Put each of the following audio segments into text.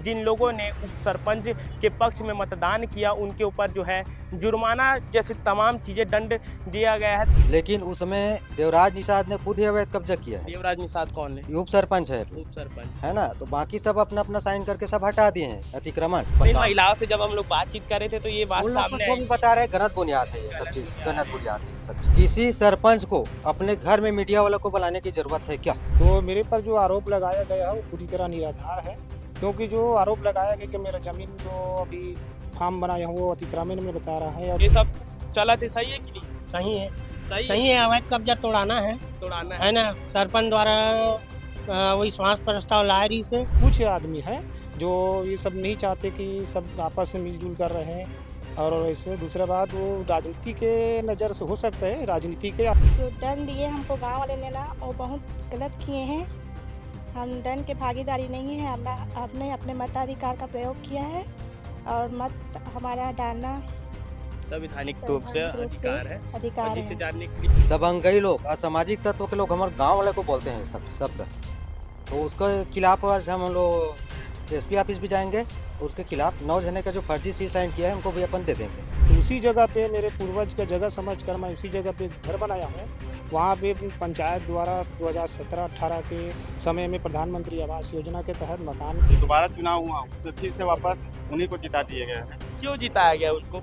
जिन लोगों ने उप सरपंच के पक्ष में मतदान किया उनके ऊपर जो है जुर्माना जैसे तमाम चीज़ें दंड दिया गया है। लेकिन उसमें देवराज निषाद ने खुद ही अवैध कब्जा किया है। देवराज निषाद कौन है? ये उप सरपंच है, उप सरपंच है ना। तो बाकी सब अपना अपना साइन करके सब हटा दिए हैं अतिक्रमण। नहीं, महिलाओं से जब हम लोग बातचीत कर रहे थे तो ये बात उन लोग सामने जो आई। भी बता रहे हैं गलत बुनियाद है, ये सब चीज गलत बुनियाद है। ये सब चीज किसी सरपंच को अपने घर में मीडिया वालों को बुलाने की जरूरत है क्या? तो मेरे पर जो आरोप लगाया गया है वो पूरी तरह निराधार है, क्योंकि जो आरोप लगाया गया कि मेरा जमीन जो अभी फार्म बनाया हूँ वो अतिक्रमण में बता रहा है। ये सब चला थे, सही है कि नहीं? सही है, सही सही है। अवैध कब्जा तोड़ाना है तोड़ाना है ना। सरपंच द्वारा विश्वास प्रस्ताव लाए रही से कुछ आदमी हैं जो ये सब नहीं चाहते कि सब आपस में मिलजुल कर रहे हैं, और वैसे दूसरा बात वो राजनीति के नज़र से हो सकता है, राजनीति के जो दंड दिए हमको गांव वाले ने ना वो बहुत गलत किए हैं। हम दंड के भागीदारी नहीं है, हमने अपने मताधिकार का प्रयोग किया है और मत हमारा डालना संवैधानिक रूप से अधिकार है। अधिकार और जिसे है। जानने के लिए दबंगई लोग, असामाजिक तत्व के लोग हमारे गांव वाले को बोलते हैं सब शब्द। तो उसके खिलाफ आज हम लोग एसपी ऑफिस भी जाएंगे। उसके खिलाफ 9 जने का जो फर्जी सी साइन किया है उनको भी अपन दे देंगे। तो उसी जगह पे मेरे पूर्वज का जगह समझकर मैं उसी जगह पे घर बनाया हूँ। वहाँ पे पंचायत द्वारा 2017-18 के समय में प्रधानमंत्री आवास योजना के तहत मकान दोबारा चुनाव हुआ, उसमें फिर से वापस उन्हीं को जिता दिए गए हैं। क्यों जिताया गया उनको?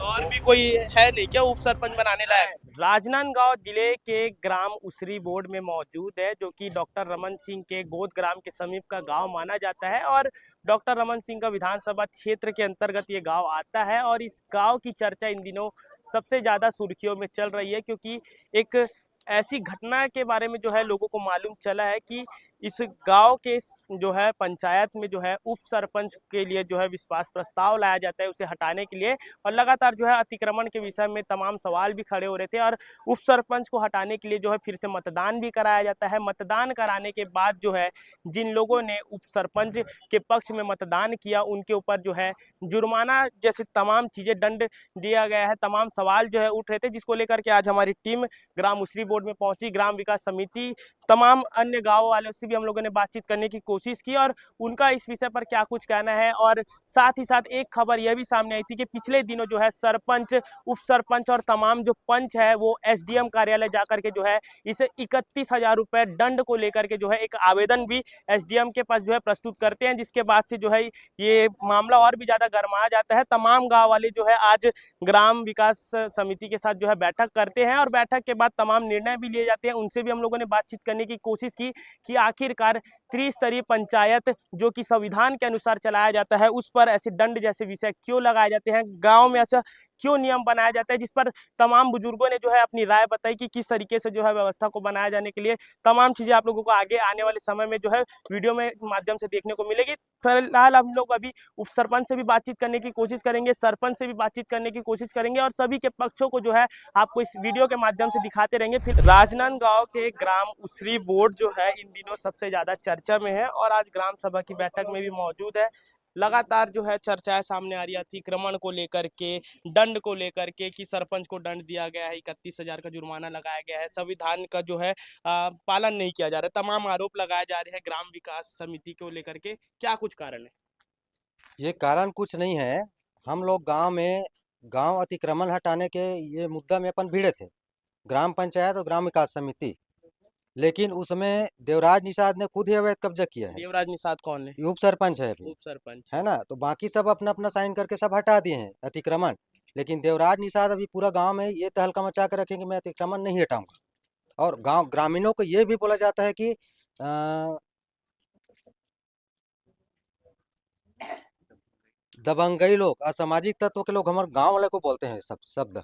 और भी कोई है नहीं क्या उप सरपंच बनाने लायक? राजनांदगांव जिले के ग्राम उसरी बोर्ड में मौजूद है, जो कि डॉक्टर रमन सिंह के गोद ग्राम के समीप का गांव माना जाता है और डॉक्टर रमन सिंह का विधानसभा क्षेत्र के अंतर्गत ये गांव आता है। और इस गांव की चर्चा इन दिनों सबसे ज़्यादा सुर्खियों में चल रही है, क्योंकि एक ऐसी घटना के बारे में जो है लोगों को मालूम चला है कि इस गांव के जो है पंचायत में जो है उप सरपंच के लिए जो है विश्वास प्रस्ताव लाया जाता है उसे हटाने के लिए। और लगातार जो है अतिक्रमण के विषय में तमाम सवाल भी खड़े हो रहे थे और उप सरपंच को हटाने के लिए जो है फिर से मतदान भी कराया जाता है। मतदान कराने के बाद जो है जिन लोगों ने उप सरपंच के पक्ष में मतदान किया उनके ऊपर जो है जुर्माना जैसे तमाम चीज़ें दंड दिया गया है। तमाम सवाल जो है उठ रहे थे, जिसको लेकर के आज हमारी टीम ग्राम उसरी बोर्ड में पहुंची। ग्राम विकास समिति तमाम अन्य गाँव वालों से भी हम लोगों ने बातचीत करने की कोशिश की और उनका इस विषय पर क्या कुछ कहना है। और साथ ही साथ एक खबर यह भी सामने आई थी कि पिछले दिनों जो है सरपंच, उप सरपंच और तमाम जो पंच है वो एसडीएम कार्यालय जाकर के जो है इसे 31,000 रुपये दंड को लेकर के जो है एक आवेदन भी एसडीएम के पास जो है प्रस्तुत करते हैं, जिसके बाद से जो है ये मामला और भी ज़्यादा गर्मा जाता है। तमाम गाँव वाले जो है आज ग्राम विकास समिति के साथ जो है बैठक करते हैं और बैठक के बाद तमाम निर्णय भी लिए जाते हैं। उनसे भी हम लोगों ने बातचीत करने की कोशिश की कि आखिरकार त्रिस्तरीय पंचायत जो कि संविधान के अनुसार चलाया जाता है उस पर ऐसे दंड जैसे विषय क्यों लगाए जाते हैं, गांव में ऐसा क्यों नियम बनाया जाता है, जिस पर तमाम बुजुर्गों ने जो है अपनी राय बताई कि किस तरीके से जो है व्यवस्था को बनाया जाने के लिए। तमाम चीज़ें आप लोगों को आगे आने वाले समय में जो है वीडियो में माध्यम से देखने को मिलेगी। फिलहाल हम लोग अभी उप सरपंच से भी बातचीत करने की कोशिश करेंगे, सरपंच से भी बातचीत करने की कोशिश करेंगे और सभी के पक्षों को जो है आपको इस वीडियो के माध्यम से दिखाते रहेंगे। फिर राजनांदगांव के ग्राम उसरी बोर्ड जो है इन दिनों सबसे ज़्यादा चर्चा में है और आज ग्राम सभा की बैठक में भी मौजूद है। लगातार जो है चर्चाएं सामने आ रही है अतिक्रमण को लेकर के, दंड को लेकर के कि सरपंच को दंड दिया गया है, 31,000 का जुर्माना लगाया गया है, संविधान का जो है पालन नहीं किया जा रहा है, तमाम आरोप लगाए जा रहे हैं ग्राम विकास समिति को लेकर के। क्या कुछ कारण है? ये कारण कुछ नहीं है। हम लोग गांव अतिक्रमण हटाने के ये मुद्दा में अपन भिड़े थे, ग्राम पंचायत और ग्राम विकास समिति। लेकिन उसमें देवराज निषाद ने खुद ही अवैध कब्जा किया है। देवराज निषाद कौन है? ये उप सरपंच है अभी, उप सरपंच है ना। तो बाकी सब अपना अपना साइन करके सब हटा दिए हैं अतिक्रमण। लेकिन देवराज निषाद अभी पूरा गांव में ये तहलका मचा कर रखेंगे मैं अतिक्रमण नहीं हटाऊंगा। और गांव ग्रामीणों को ये भी बोला जाता है कि दबंगई लोग, असामाजिक तत्व के लोग हमारे गांव वाले को बोलते हैं सब शब्द।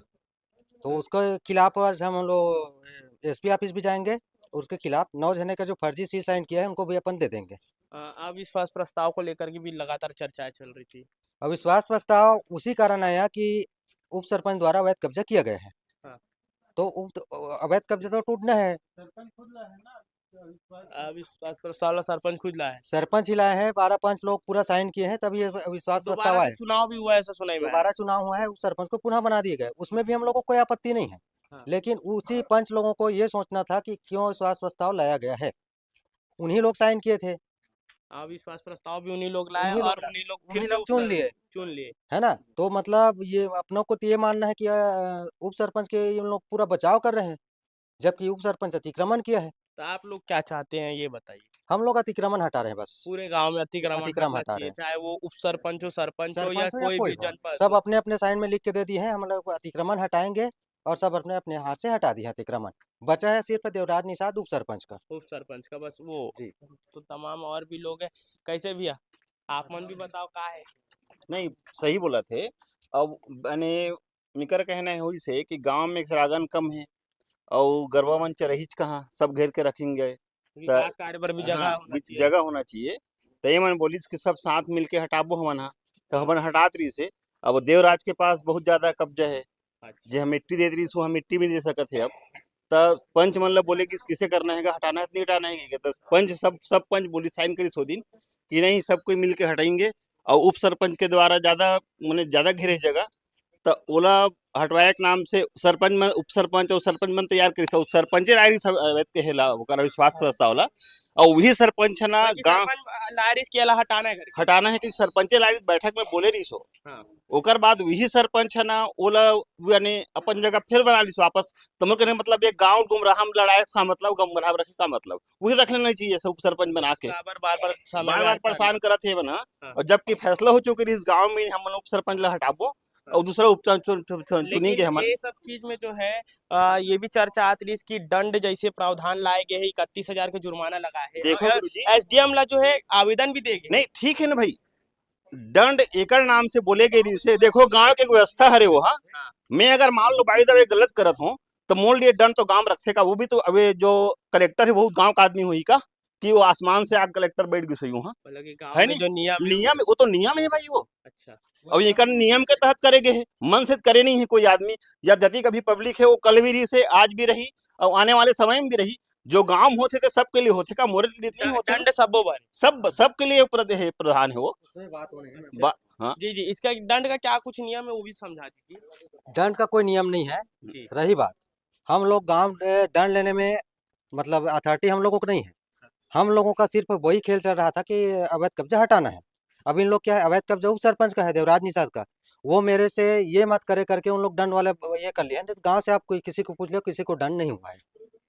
तो उसके खिलाफ आज हम लोग एसपी ऑफिस भी जाएंगे। उसके खिलाफ 9 जने का जो फर्जी सी साइन किया है उनको भी अपन दे देंगे। अविश्वास प्रस्ताव को लेकर के भी लगातार चर्चाएं चल रही थी। अविश्वास प्रस्ताव उसी कारण आया कि उप सरपंच द्वारा अवैध कब्जा किया गया है। हाँ। तो अवैध कब्जा तो टूटना है। अविश्वास प्रस्ताव सरपंच खुद लाया है, सरपंच ही लाए हैं, 12 पंच लोग पूरा साइन किए हैं तभी अविश्वास प्रस्ताव दोबारा आया। से चुनाव भी हुआ है ऐसा सुनाई में आया। दोबारा चुनाव हुआ है, उस सरपंच को पुनः बना दिए गए, उसमें भी हम लोगों को कोई आपत्ति नहीं है। हाँ। लेकिन उसी पंच लोगों को ये सोचना था कि क्यों अविश्वास प्रस्ताव लाया गया है, उन्हीं लोग साइन किए थे। अविश्वास प्रस्ताव भी उन्हीं लोग लाए उन्हीं लोग और लाए। उन्हीं लोग फिर उन्हीं से लोग चुन लिए, चुन लिए। है ना? तो मतलब ये अपनों को तो ये मानना है कि उप सरपंच के ये लोग पूरा बचाव कर रहे हैं, जबकि उप सरपंच अतिक्रमण किया है। तो आप लोग क्या चाहते हैं ये बताइए? हम लोग अतिक्रमण हटा रहे हैं बस, पूरे गांव में अतिक्रमण अतिक्रमण हटना हटा रहे चाहिए, हैं। चाहे वो उप सरपंच हो, सरपंच हो या सरपंच हो या कोई कोई भी हो, जनपद सब हो। अपने-अपने साइन में लिख के दे दिए हैं, हम लोग अतिक्रमण हटाएँगे और सब अपने-अपने हाथ से हटा दिए अतिक्रमण। बचा है सिर्फ देवराज निषाद उप सरपंच का। उप सरपंच का बस वो। जी। तो तमाम और भी लोग हैं। कैसे भैया आप मन भी बताओ का है? नहीं, सही बोला थे। अब मैंने मेकर कहना है वही से कि गांव में सरागन कम है और गरबावन चरहिच कहाँ सब घेर के रखेंगे। विकास कार्य पर भी जगह हाँ, होना चाहिए। जगह होना चाहिए। तो ये मन बोलिस कि सब साथ मिलके हटाबो हमन हा, तो हमन हटात रही से। अब देवराज के पास बहुत ज्यादा कब्जा है, अच्छा। जे हम मिट्टी दे रही सो हम मिट्टी भी नहीं दे सकत है अब। त पंच मन ला बोले कि किसे करना है, हटाना है नहीं हटाना है, तो पंच सब पंच बोली साइन करी सो दिन कि नहीं सब कोई मिल के हटाएंगे। और उप सरपंच के द्वारा ज्यादा मैंने ज्यादा घेरे जगह तो ओला हटवाए के नाम से सरपंच मन उप सरपंच और सरपंच मन तैयार करी सब सरपंचे लायरी सब अवैध के हेला ओकर विश्वास प्रस्ताव ला। और वही सरपंच है ना बल्कि गांव सरपंच लारिस के अला हटाना है करके। हटाना है कि सरपंचे लायरी बैठक में बोले रही सो। हाँ। ओकर बाद वही सरपंच है ना ओला यानी अपन जगह फिर बना ली सो वापस। तुम कहने मतलब ये गांव गुमराह में लड़ाई का मतलब गुमराह रखे का मतलब वही रख लेना चाहिए सब सरपंच बना के। बार बार समय बार में बार ऐसा परेशान करत है बना। हाँ। और जबकि फैसला हो चुके इस गांव में हम उप सरपंच ला हटाबो और दूसरा उप चुनेंगे लेकिन हम। ये सब चीज में जो है ये भी चर्चा आती रही इसकी दंड जैसे प्रावधान लाए गए हैं 31,000 के जुर्माना लगा है देखो और गुरुजी, एसडीएम ला जो है आवेदन भी देंगे। नहीं ठीक है ना भाई, दंड एकड़ नाम से बोले गए से देखो गांव की व्यवस्था हरे वो। हाँ, हाँ। मैं अगर मान लो बाई दबे गलत करत हूँ तो मोल लिए दंड तो गांव रखेगा। वो भी तो अबे जो कलेक्टर है वो गांव का आदमी हुई का कि वो आसमान से आग कलेक्टर बैठ गई सही हूँ। हाँ, मतलब कि गांव है में नहीं जो नियम है नियम वो तो नियम है भाई वो। अच्छा। अब ये नियम के तहत करे गए है, मन से करे नहीं है कोई आदमी। या जति कभी पब्लिक है वो कल भी रही से आज भी रही और आने वाले समय में भी रही। जो गांव होते थे सबके लिए होते का मोरे लिए नहीं होते दंड सबो बार। सबके लिए प्रधान है वो। उसमें बात हो रही है ना। बा- हाँ, जी जी इसका दंड का क्या कुछ नियम है वो भी समझा दीजिए। दंड का कोई नियम नहीं है। जी। रही बात, हम लोग गाँव दंड लेने में मतलब अथॉरिटी हम लोगों को नहीं है। हम लोगों का सिर्फ वही खेल चल रहा था कि अवैध कब्जा हटाना है। अब इन लोग क्या है, अवैध कब्जा उप सरपंच का है देवराज निषाद का। वो मेरे से ये मत करे करके उन लोग दंड वाले ये कर लिए हैं। गांव से आप कोई किसी को पूछ लो, किसी को दंड नहीं हुआ है।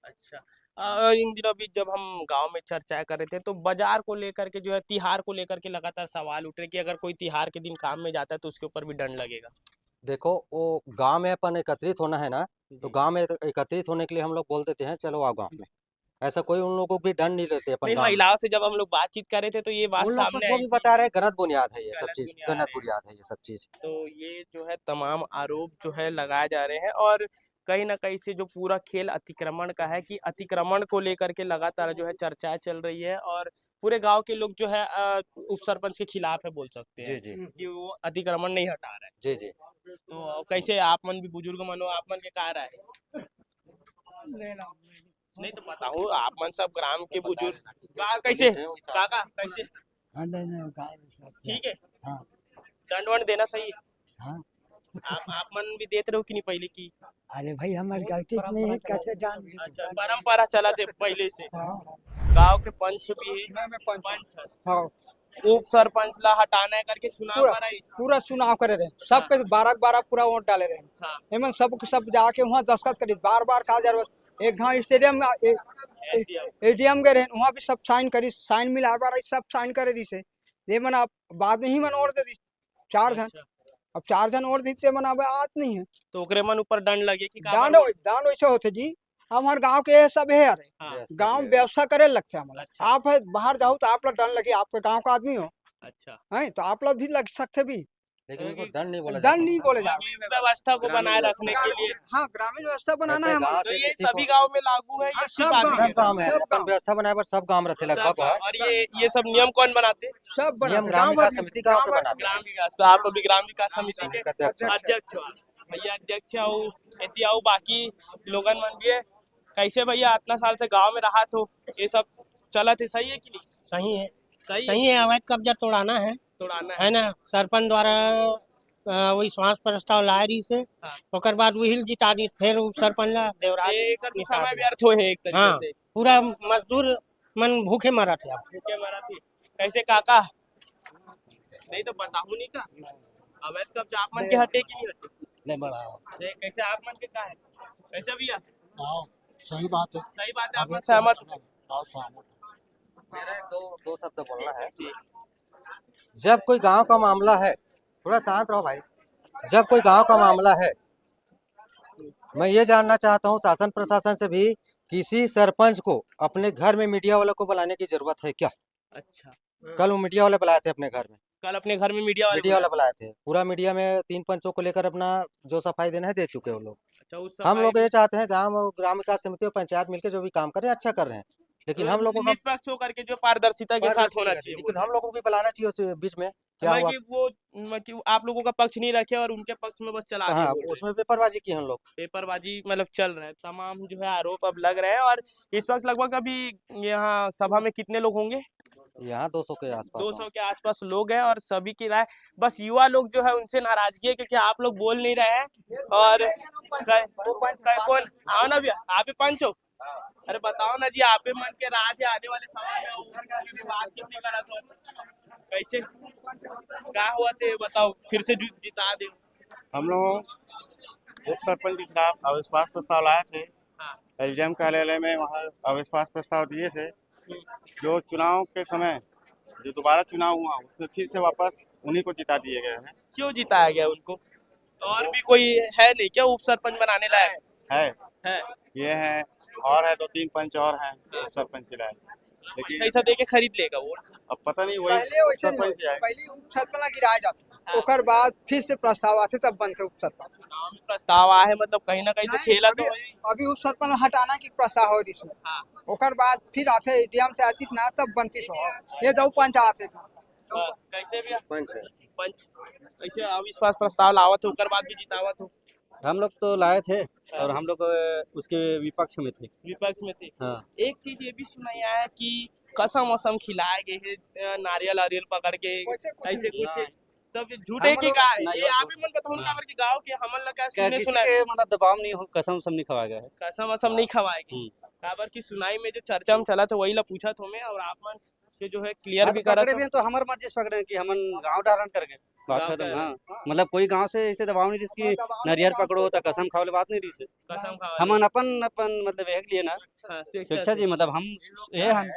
अच्छा। इन दिनों भी जब हम गांव में चर्चाएं कर रहे थे तो बाजार को लेकर के जो है तिहार को लेकर के लगातार सवाल उठ रहे कि अगर कोई तिहार के दिन काम में जाता है तो उसके ऊपर भी दंड लगेगा। देखो वो गांव में अपन एकत्रित होना है ना, तो जी। गांव में एकत्रित होने के लिए हम लोग बोल देते हैं चलो आओ गांव में। ऐसा कोई उन लोगों को भी दंड नहीं लेते अपन नहीं गांव में। महिलाओं से जब हम लोग बातचीत कर रहे थे तो ये बात उन लोग को सामने जो आई भी थी। बता रहे हैं गलत बुनियाद है, ये सब गलत चीज बुनियाद गलत है। बुनियाद है ये सब चीज। तो ये जो है तमाम आरोप जो है लगाए जा रहे हैं और कहीं ना कहीं से जो पूरा खेल अतिक्रमण का है कि अतिक्रमण को लेकर के लगातार जो है चर्चाएं चल रही है और पूरे गांव के लोग जो है उप सरपंच के खिलाफ है बोल सकते हैं जी जी कि वो अतिक्रमण नहीं हटा रहा है। जी जी। तो कैसे आप मन भी बुजुर्ग मन हो, आप मन के कहा रहा है? नहीं तो बताऊँ आप मन सब ग्राम के बुजुर्ग कैसे काका कैसे ठीक है। हाँ। दंड वंड देना सही है। हाँ। आप मन भी देते रहो कि नहीं पहले की? अरे भाई हमारी गलती नहीं है, कैसे जान दी? अच्छा परंपरा चला थे पहले से। हाँ। गांव के पंच भी है, पंच है। हाँ, उप सरपंच ला हटाना है करके चुनाव पूरा करा इस। पूरा चुनाव करे रहे सबके 12 पूरा वोट डाले रहे। हाँ। एमन सब जाके वहाँ दस्तखत करी बार का जरूरत। एक गाँव स्टेडियम में एटीएम गए रहे वहाँ भी सब साइन करी, साइन मिला बार सब साइन करे रही से। ये मन अब बाद में ही मन और दे दी 4 जन। अच्छा। अब 4 जन और देते मन अब आत नहीं है। तो ओकरे मन ऊपर दंड लगे कि दान वैसे होते जी हमारे गांव के ये सब है। अरे हाँ। गांव व्यवस्था करे लगते हैं। अच्छा। आप है बाहर जाओ तो आप लोग दंड लगे, आपके गांव का आदमी हो अच्छा। हैं तो आप लोग भी लग सकते भी। लेकिन उनको दंड नहीं बोला दंड नहीं बोले जा। ग्रामीण व्यवस्था को बनाए रखने के लिए। हाँ, ग्रामीण व्यवस्था बनाना है जैसे हमारा। गाँव तो से ये किसी सभी को गांव में लागू है या हाँ, सिर्फ सब आगे सब के? गाँव में है, सब अपन गाँव। व्यवस्था बनाए पर सब गाँव रहते सब लगभग गाँव। है। और ये सब नियम कौन बनाते? सब नियम बना ग्राम विकास समिति गाँव के बनाते ग्राम हैं। विकास। तो आप अभी ग्राम विकास समिति के अध्यक्ष हैं। अध्यक्ष हो। भैया अध्यक्ष आओ एती आओ बाकी लोगन मन भी है। कैसे भैया इतना साल से गांव में रहा तो ये सब चलत है सही है कि नहीं? सही है, सही सही है। अवैध कब्जा तोड़ाना है तोड़ाना है ना। सरपंच द्वारा वही श्वास प्रस्ताव लाए रही से हाँ। ओकर बाद वही जिता दी फिर उप सरपंच ला देवराज एक से निषाद समय ला। व्यर्थ हो है एक तरीके हाँ, से। पूरा मजदूर मन भूखे मरा थे अब। भूखे मरा थी। कैसे काका? नहीं तो बताऊं नहीं का। अवैध कब्जा आप मन के हटे कि नहीं हटे? नहीं बढ़ा कैसे आप मन के का है? कैसे भैया? हाँ सही बात है सही बात है, आप मन सहमत हो? मेरा दो शब्द बोलना है। जब कोई गांव का मामला है, थोड़ा शांत रहो भाई। जब कोई गांव का मामला है, मैं ये जानना चाहता हूँ शासन प्रशासन से भी, किसी सरपंच को अपने घर में मीडिया वालों को बुलाने की जरूरत है क्या? अच्छा, कल वो मीडिया वाले बुलाए थे अपने घर में, कल अपने घर में मीडिया वाले मीडिया वाले बुलाए थे। पूरा मीडिया में 3 पंचों को लेकर अपना जो सफाई देना है दे चुके हैं वो लोग। अच्छा, उस हम सफाई लोग ये चाहते हैं गांव और ग्राम विकास समिति और पंचायत मिलकर जो भी काम कर रहे हैं अच्छा कर रहे हैं, लेकिन हम लोगों का निष्पक्ष होकर के जो पारदर्शिता के साथ होना चाहिए, लेकिन हम लोगों को भी बुलाना चाहिए उस बीच में। क्या मैं हुआ? कि वो मैं कि आप लोगों का पक्ष नहीं रखे और उनके पक्ष में बस चला दिए हाँ, बोल रहे हैं। उसमें पेपरबाजी की हम लोग। पेपरबाजी मतलब चल रहा है, तमाम जो है आरोप अब लग रहे हैं। और इस वक्त लगभग अभी यहाँ सभा में कितने लोग होंगे? यहाँ 200 के आसपास 200 के आसपास लोग हैं और सभी की राय, बस युवा लोग जो है उनसे नाराजगी है क्योंकि आप लोग बोल नहीं रहे हैं। और कौन आओ ना भैया, आप ही पंच हो? अरे बताओ ना जी, आप ही मन के राज है आने वाले समय में, उनका भी बातचीत नहीं करा तो कैसे क्या हुआ थे बताओ, फिर से जिता दे। हम लोग उप सरपंच के खिलाफ अविश्वास प्रस्ताव लाए थे। हाँ। एलजीएम कार्यालय में वहाँ अविश्वास प्रस्ताव दिए थे। जो चुनाव के समय जो दोबारा चुनाव हुआ उसमें फिर से वापस उन्हीं को जिता दिए गए हैं। क्यों जिताया गया उनको? और भी कोई है नहीं क्या उप सरपंच बनाने लायक? है ये है और है 2-3 पंच और हैं उप सरपंच के लायक, लेकिन पैसा दे के खरीद लेगा वो। अब पता नहीं पहले वही वैसे नहीं सरपंच होता। है। पहले उप सरपंच गिराया जाता, ओकर बाद फिर से प्रस्ताव आते तब बनते उप सरपंच। चुनाव में प्रस्ताव आया है मतलब कहीं ना कहीं से खेला तो अभी अभी उप सरपंच हटाना की प्रस्ताव हो रही है। हाँ। ओकर बाद फिर आते एडीएम से आतीस ना तब बनतीस हो ये दो पंच आते। कैसे भी पंच है। पंच कैसे अविश्वास प्रस्ताव लावत हो ओकर बाद भी जितावत हो? हम लोग तो लाए थे और हम लोग उसके विपक्ष में थे। विपक्ष में थे। हाँ। एक चीज ये भी सुनाई है कि कसम वसम खिलाए गए हैं, नारियल नारियल पकड़ के ऐसे कुछ सब झूठे की का है? ये आप ही मन बताओ ना कि गांव के हमन लगा सुने किसी सुना के मतलब दबाव नहीं हो, कसम सब नहीं खवाया गया है। कसम वसम नहीं खवाएगी। काबर की सुनाई में जो चर्चा में चला था वही ला पूछा तो मैं, और आप मन से जो है क्लियर भी करा पकड़े भी हैं तो हमारे मर्जी से पकड़े कि हमन गांव धारण करके बात गाँव खत्म। का- हाँ, मतलब कोई गांव से ऐसे दबाव नहीं जिसकी नारियल पकड़ो तो कसम खाओ बात नहीं रही से। कसम खा हमन अपन मतलब एक लिए ना शिक्षा जी, मतलब हम ये हम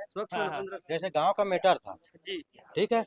जैसे गांव का मैटर था, जी ठीक है,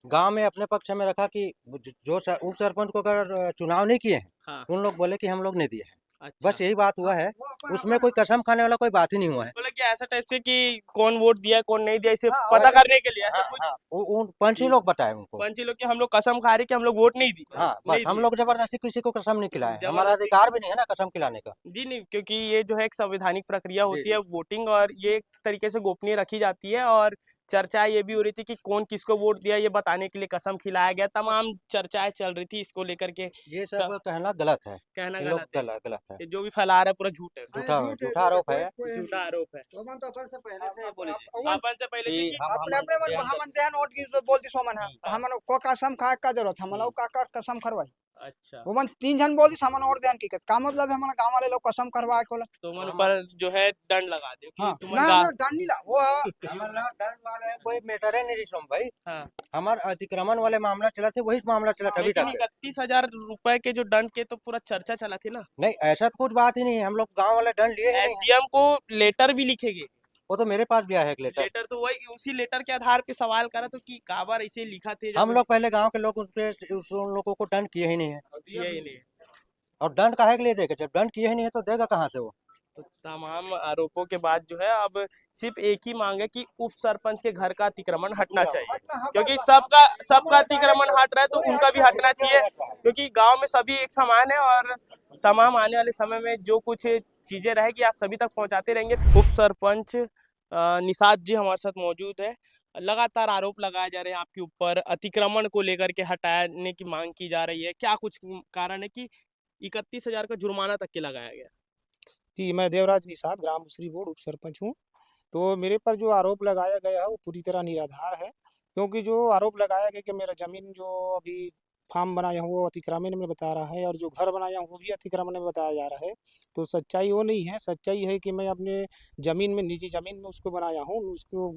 गांव में अपने पक्ष में रखा कि जो उप सरपंच को अगर चुनाव नहीं किए हैं, हाँ। उन लोग बोले कि हम लोग नहीं दिए हैं। अच्छा। बस यही बात हुआ है, उसमें कोई कसम खाने वाला कोई बात ही नहीं हुआ है। बोले कि ऐसा टाइप से कि कौन वोट दिया कौन नहीं दिया इसे पता करने के लिए ऐसा कुछ उन पंच ही लोग बताए उनको। पंच लोग कि हम लोग कसम खा रहे कि हम लोग वोट नहीं दी। हाँ, बस हम लोग जबरदस्ती किसी को कसम नहीं खिलाए, हमारा जबरदस्ती- अधिकार भी नहीं है ना कसम खिलाने का। जी नहीं, क्योंकि ये जो है एक संवैधानिक प्रक्रिया होती जी। है वोटिंग, और ये एक तरीके से गोपनीय रखी जाती है। और चर्चा ये भी हो रही थी कि कौन किसको वोट दिया ये बताने के लिए कसम खिलाया गया, तमाम चर्चाएं चल रही थी इसको लेकर के। ये सब कहना गलत है, कहना ये लोग गलत है, गलत है, ये जो भी फैला रहा है पूरा झूठ है, झूठा आरोप है। झूठा आरोप है। अपन तो अपन से पहले से बोले अपन से पहले से कि अपने अपने मन हमन देहन वोट की बोल दी सो मन है हमन को कसम खाए का जरूरत हमन का कसम करवाई अच्छा वो मन 3 जन बोल दी हमन और देहन की का मतलब है हमन गांव वाले लोग कसम करवाए को तो मन ऊपर जो है दंड लगा दे कि हां तुम ना डर नहीं ला वो हमारा डर वाले कोई मैटर है नहीं रिश्वम भाई। हाँ। हमारा अतिक्रमण वाले मामला चला थे, वही मामला चला था अभी लेकिन तक। 31,000 रुपए के जो दंड के तो पूरा चर्चा चला थी ना। नहीं, ऐसा तो कुछ बात ही नहीं है, हम लोग गांव वाले दंड लिए ही नहीं है। एसडीएम को लेटर भी लिखेंगे। वो तो मेरे पास भी आया है एक लेटर। लेटर तो वही उसी लेटर के आधार पे सवाल करा तो कि काबर ऐसे लिखा थे हम लोग पहले गांव के लोग उन लोगों को दंड किए ही नहीं है, यही नहीं। और दंड काहे के लिए देगा? जब दंड किए ही नहीं है तो देगा कहाँ से वो? तो तमाम आरोपों के बाद जो है अब सिर्फ एक ही मांग है कि उप सरपंच के घर का अतिक्रमण हटना चाहिए, क्योंकि सबका अतिक्रमण हट रहा है तो उनका भी हटना चाहिए, क्योंकि गांव में सभी एक समान है। और तमाम आने वाले समय में जो कुछ चीजें रहेगी आप सभी तक पहुंचाते रहेंगे। उप सरपंच निषाद जी हमारे साथ मौजूद है। लगातार आरोप लगाए जा रहे हैं आपके ऊपर, अतिक्रमण को लेकर के हटाने की मांग की जा रही है, क्या कुछ कारण है कि 31,000 का जुर्माना तक के लगाया गया? जी, मैं देवराज निषाद ग्राम उसिरी बोर्ड उप सरपंच हूँ। तो मेरे पर जो आरोप लगाया गया है वो पूरी तरह निराधार है, क्योंकि जो आरोप लगाया गया कि मेरा ज़मीन जो अभी फार्म बनाया हूँ वो अतिक्रमण में बता रहा है, और जो घर बनाया हूँ वो भी अतिक्रमण में बताया जा रहा है। तो सच्चाई वो नहीं है, सच्चाई है कि मैं अपने ज़मीन में, निजी ज़मीन में उसको बनाया हूँ, उसको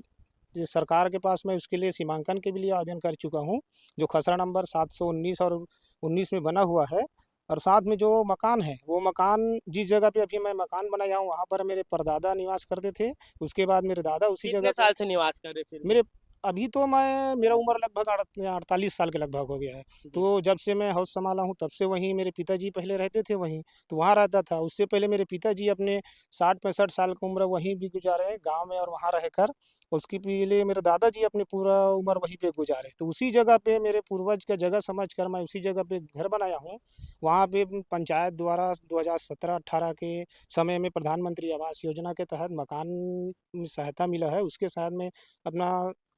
जो सरकार के पास मैं उसके लिए सीमांकन के लिए आवेदन कर चुका हूँ, जो खसरा नंबर 719 और 19 में बना हुआ है। और साथ में जो मकान है, वो मकान जिस जगह पे अभी मैं मकान बनाया हूँ, वहाँ पर मेरे परदादा निवास करते थे। उसके बाद मेरे दादा उसी जगह कितने पे साल से निवास कर रहे फिर भी? मेरे अभी तो मेरा उम्र लगभग 48 साल के लगभग हो गया है। तो जब से मैं हाउस संभाला हूँ, तब से वहीं मेरे पिताजी पहले रहते थे वहीं, तो वहाँ रहता था। उससे पहले मेरे पिताजी अपने 60-65 साल की उम्र वहीं भी गुजारे गाँव में और वहाँ रहकर। उसके पहले मेरे दादाजी अपनी पूरा उम्र वहीं पे गुजारे। तो उसी जगह पे मेरे पूर्वज का जगह समझकर मैं उसी जगह पे घर बनाया हूँ। वहाँ पे पंचायत द्वारा 2017-18 के समय में प्रधानमंत्री आवास योजना के तहत मकान में सहायता मिला है। उसके साथ में अपना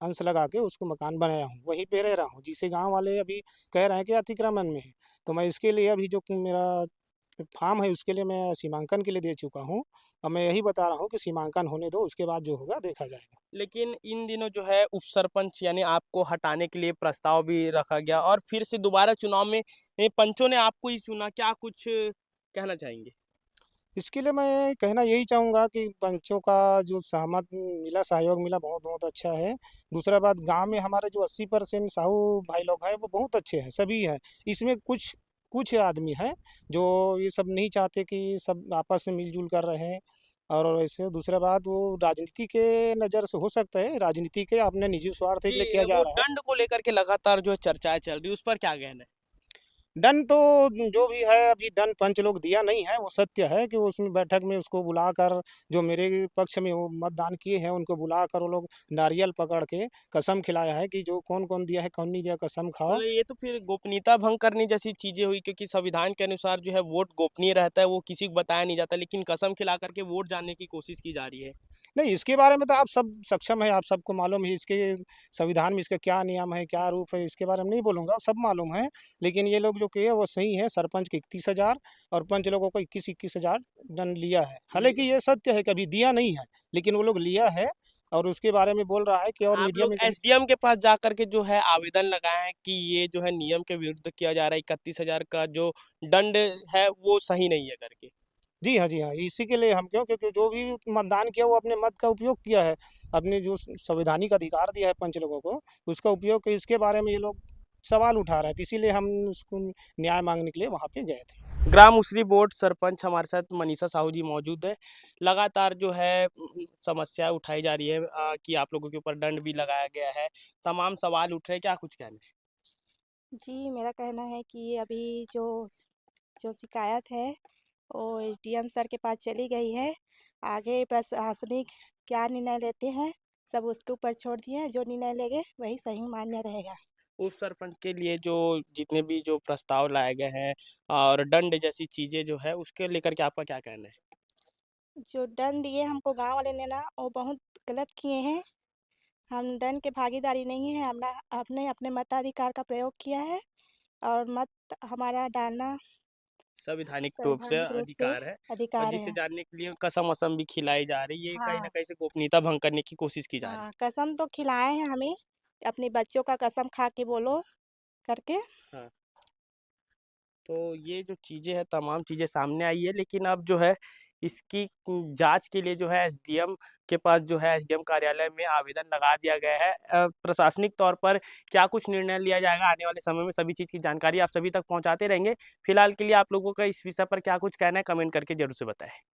अंश लगा के उसको मकान बनाया हूँ, वहीं पे रह रहा हूँ, जिसे गांव वाले अभी कह रहे हैं कि अतिक्रमण में है। तो मैं इसके लिए अभी जो मेरा फार्म है उसके लिए मैं सीमांकन के लिए दे चुका हूँ। अब मैं यही बता रहा हूँ कि सीमांकन होने दो, उसके बाद जो होगा देखा जाएगा। लेकिन इन दिनों जो है उप सरपंच यानी आपको हटाने के लिए प्रस्ताव भी रखा गया और फिर से दोबारा चुनाव में पंचों ने आपको ही चुना, क्या कुछ कहना चाहेंगे? इसके लिए मैं कहना यही चाहूँगा कि पंचों का जो सहमत मिला, सहयोग मिला, बहुत बहुत अच्छा है। दूसरा बात, गांव में हमारे जो 80% साहू भाई लोग हैं वो बहुत अच्छे हैं, सभी हैं। इसमें कुछ कुछ आदमी हैं जो ये सब नहीं चाहते कि सब आपस में मिलजुल कर रहें। और वैसे दूसरा बात, वो राजनीति के नज़र से हो सकता है, राजनीति के अपने निजी स्वार्थ के लिए किया जी, जा वो रहा है। दंड को लेकर के लगातार जो है चर्चाएं चल रही है, उस पर क्या कहना है? दंड तो जो भी है, अभी दंड पंच लोग दिया नहीं है। वो सत्य है कि उसमें बैठक में उसको बुलाकर, जो मेरे पक्ष में वो मतदान किए हैं उनको बुलाकर वो लोग नारियल पकड़ के कसम खिलाया है कि जो कौन कौन दिया है, कौन नहीं दिया, कसम खाओ। मतलब ये तो फिर गोपनीयता भंग करने जैसी चीजें हुई, क्योंकि संविधान के अनुसार जो है वोट गोपनीय रहता है, वो किसी को बताया नहीं जाता, लेकिन कसम खिला करके वोट जानने की कोशिश की जा रही है। नहीं, इसके बारे में तो आप सब सक्षम है, आप सबको मालूम है इसके संविधान में इसका क्या नियम है, क्या रूप है, इसके बारे में नहीं बोलूँगा, सब मालूम है। लेकिन ये लोग जो किए वो सही है। सरपंच के 31,000 और पंच लोगों को 21,000 दंड लिया है। हालांकि ये सत्य है, कभी दिया नहीं है, लेकिन वो लोग लिया है और उसके बारे में बोल रहा है कि और आप मीडिया लोग में एसडीएम के पास जाकर के जो है आवेदन लगाए हैं कि ये जो है नियम के विरुद्ध किया जा रहा है, 31,000 का जो दंड है वो सही नहीं है करके। जी हाँ, जी हाँ, इसी के लिए हम क्यों, क्योंकि जो भी मतदान किया वो अपने मत का उपयोग किया है, अपने जो संवैधानिक अधिकार दिया है पंच लोगों को, उसका उपयोग किया। इसके बारे में ये लोग सवाल उठा रहे थे, इसीलिए हम उसको न्याय मांगने के लिए वहाँ पे गए थे। ग्राम उसरी बोर्ड सरपंच हमारे साथ मनीषा साहू जी मौजूद है। लगातार जो है समस्या उठाई जा रही है कि आप लोगों के ऊपर दंड भी लगाया गया है, तमाम सवाल उठ रहे हैं, क्या कुछ कहना है? जी, मेरा कहना है कि अभी जो जो शिकायत है वो एसडीएम सर के पास चली गई है। आगे प्रशासनिक क्या निर्णय लेते हैं, सब उसके ऊपर छोड़ दिए हैं। जो निर्णय लेंगे वही सही मान्य रहेगा। उप सरपंच के लिए जो जितने भी जो प्रस्ताव लाए गए हैं और दंड जैसी चीजें जो है उसके लेकर के आपका क्या कहना है? जो दंड दिए हमको गांव वाले ने ना, वो बहुत गलत किए हैं। हम दंड के भागीदारी नहीं है, हमने अपने अपने मताधिकार का प्रयोग किया है और मत हमारा डालना संवैधानिक रूप से संवैधानिक रूप से अधिकार है और अधिकार जिसे है। जानने के लिए कसम वसम भी खिलाई जा रही है, ये कहीं ना हाँ, कहीं से गोपनीयता भंग करने की कोशिश की जा रही हाँ, कसम तो खिलाए हैं हमें, अपने बच्चों का कसम खा के बोलो करके। है। हाँ, तो ये जो चीजें हैं तमाम चीजें सामने आई है, लेकिन अब जो है इसकी जांच के लिए जो है एसडीएम के पास जो है एसडीएम कार्यालय में आवेदन लगा दिया गया है। प्रशासनिक तौर पर क्या कुछ निर्णय लिया जाएगा आने वाले समय में, सभी चीज़ की जानकारी आप सभी तक पहुंचाते रहेंगे। फिलहाल के लिए आप लोगों का इस विषय पर क्या कुछ कहना है, कमेंट करके जरूर से बताएं।